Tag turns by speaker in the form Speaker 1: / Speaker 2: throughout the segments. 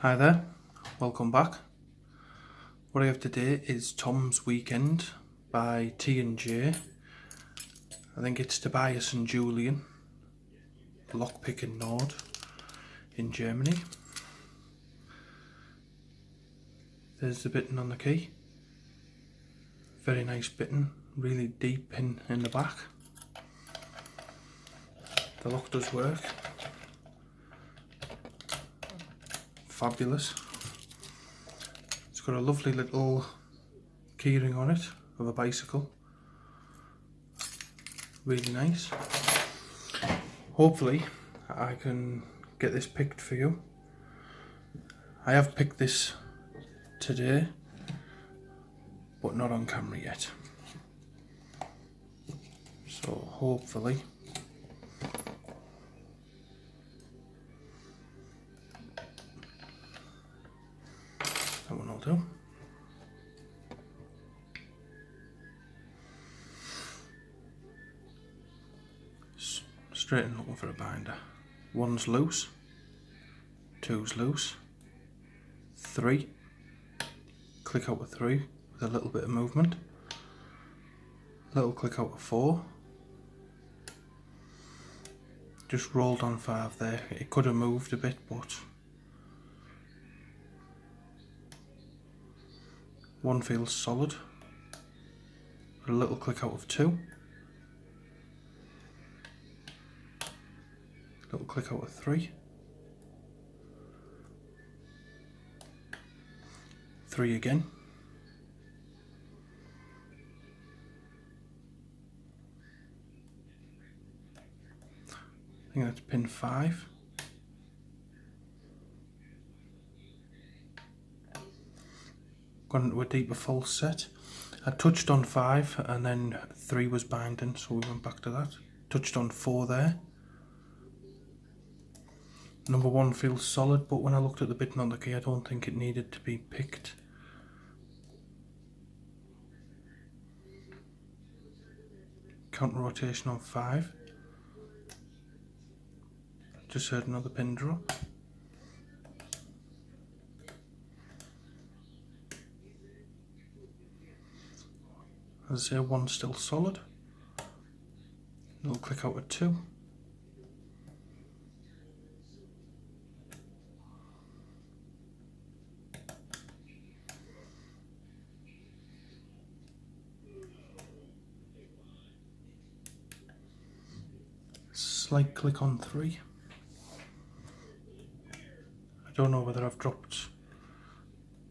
Speaker 1: Hi there, welcome back. What I have today is Tom's Weekend by T&J. I think it's Tobias and Julian, lockpick and Nord in Germany. There's the bitten on the key. Very nice bitten, really deep pin in the back. The lock does work. Fabulous. It's got a lovely little keyring on it of a bicycle. Really nice. Hopefully I can get this picked for you. I have picked this today, but not on camera yet. So hopefully that one will do. Straight and looking for a binder. One's loose, two's loose, three, click out with three with a little bit of movement, little click out with four, just rolled on five there. It could have moved a bit, but one feels solid, a little click out of two, little click out of three, three again, I think that's pin 5, gone into a deeper false set. I touched on 5 and then 3 was binding, so we went back to that. Touched on 4 there. Number 1 feels solid, but when I looked at the bitten on the key, I don't think it needed to be picked. Counter rotation on 5. Just heard another pin drop. As I say, 1's still solid. Little click out at 2. Slight click on 3. I don't know whether I've dropped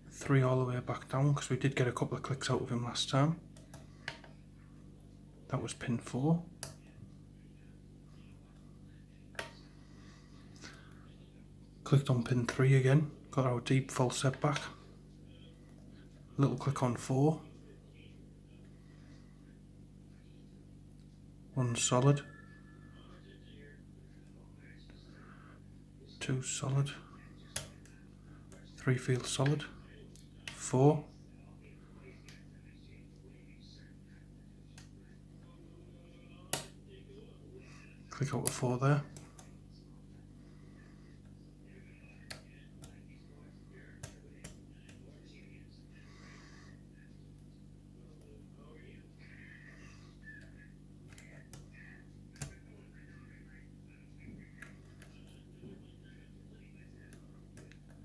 Speaker 1: 3 all the way back down, because we did get a couple of clicks out of him last time. That was pin 4. Clicked on pin 3 again, got our deep false set back. Little click on 4. 1 solid. 2 solid. 3 feels solid. 4. Click out the 4 there.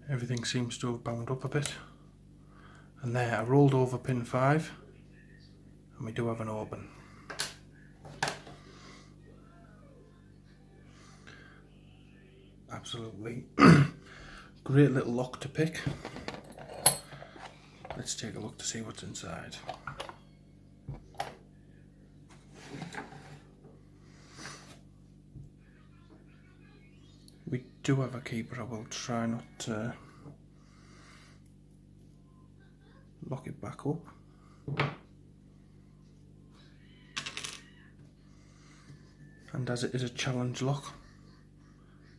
Speaker 1: Everything seems to have bound up a bit. And there, I rolled over pin 5, and we do have an open. Absolutely great little lock to pick. Let's take a look to see what's inside. We do have a key, but I will try not to lock it back up. And as it is a challenge lock,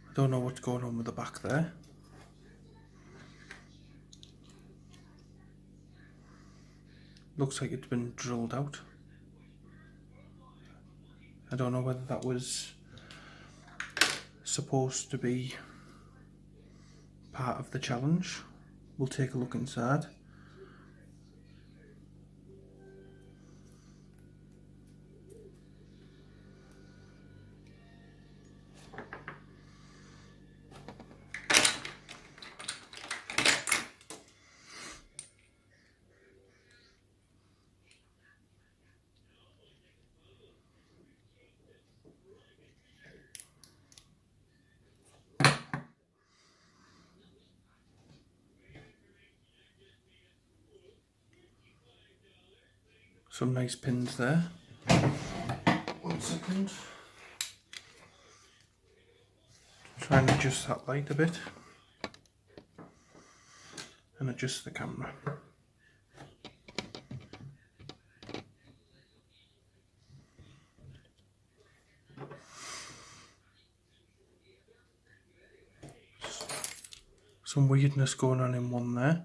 Speaker 1: I don't know what's going on with the back there. Looks like it's been drilled out. I don't know whether that was supposed to be part of the challenge. We'll take a look inside. Some nice pins there. 1 second. Try and adjust that light a bit and adjust the camera. Some weirdness going on in one there.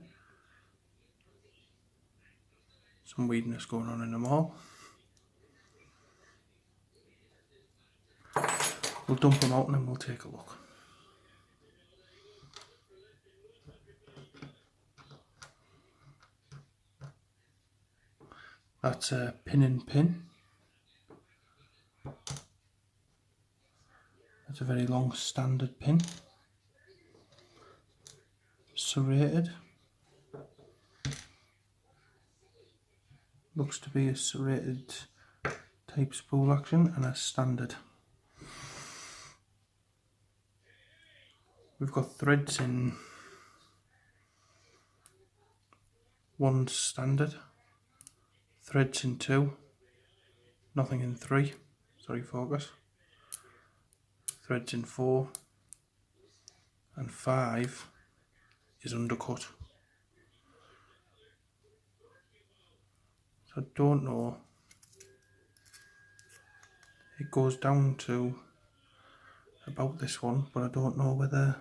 Speaker 1: Some weirdness going on in them all. We'll dump them out and then we'll take a look. That's a pin and pin. That's a very long standard pin. Serrated. Looks to be a serrated type spool action and a standard. We've got threads in 1 standard, threads in 2, nothing in 3, sorry focus, threads in 4, and 5 is undercut. So I don't know, it goes down to about this one, but I don't know whether,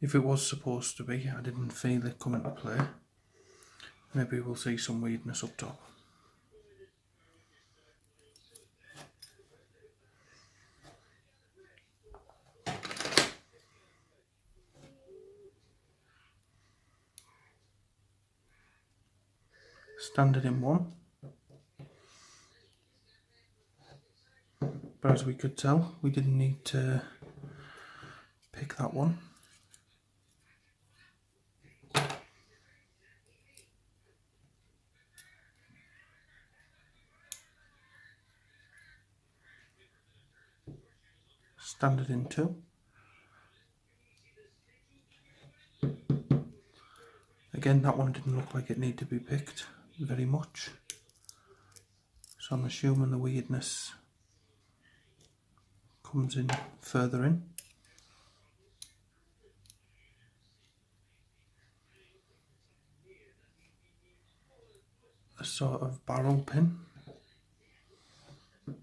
Speaker 1: if it was supposed to be, I didn't feel it come into play. Maybe we'll see some weirdness up top. Standard in 1. But as we could tell, we didn't need to pick that one. Standard in 2. Again, that one didn't look like it needed to be picked very much. So I'm assuming the weirdness comes in further in. A sort of barrel pin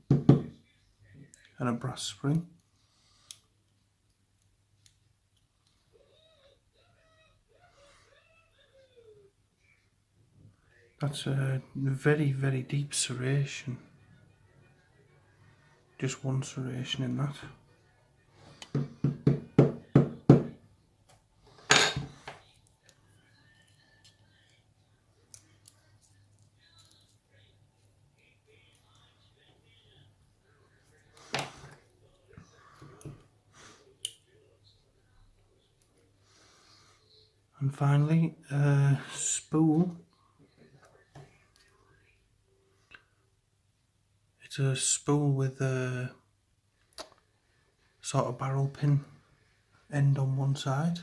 Speaker 1: and a brass spring. That's a very, very deep serration. Just 1 serration in that. And finally, a spool. It's a spool with a sort of barrel pin end on one side.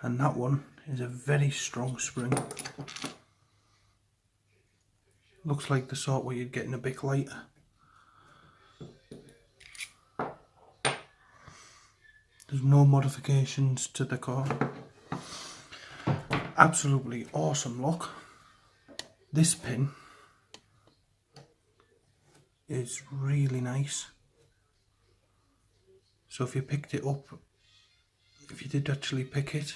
Speaker 1: And that one is a very strong spring. Looks like the sort where you'd get in a Bic lighter. There's no modifications to the car. Absolutely awesome look. This pin is really nice. So if you picked it up if you did actually pick it,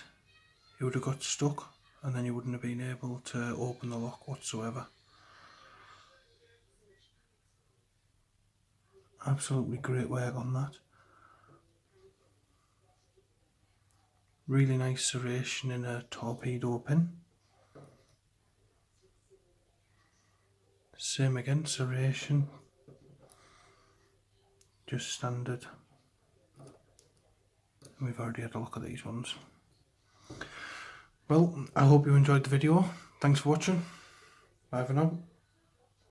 Speaker 1: it would have got stuck and then you wouldn't have been able to open the lock whatsoever. Absolutely great work on that. Really nice serration in a torpedo pin. Same again, serration. Just standard. We've already had a look at these ones. Well, I hope you enjoyed the video. Thanks for watching. Bye for now.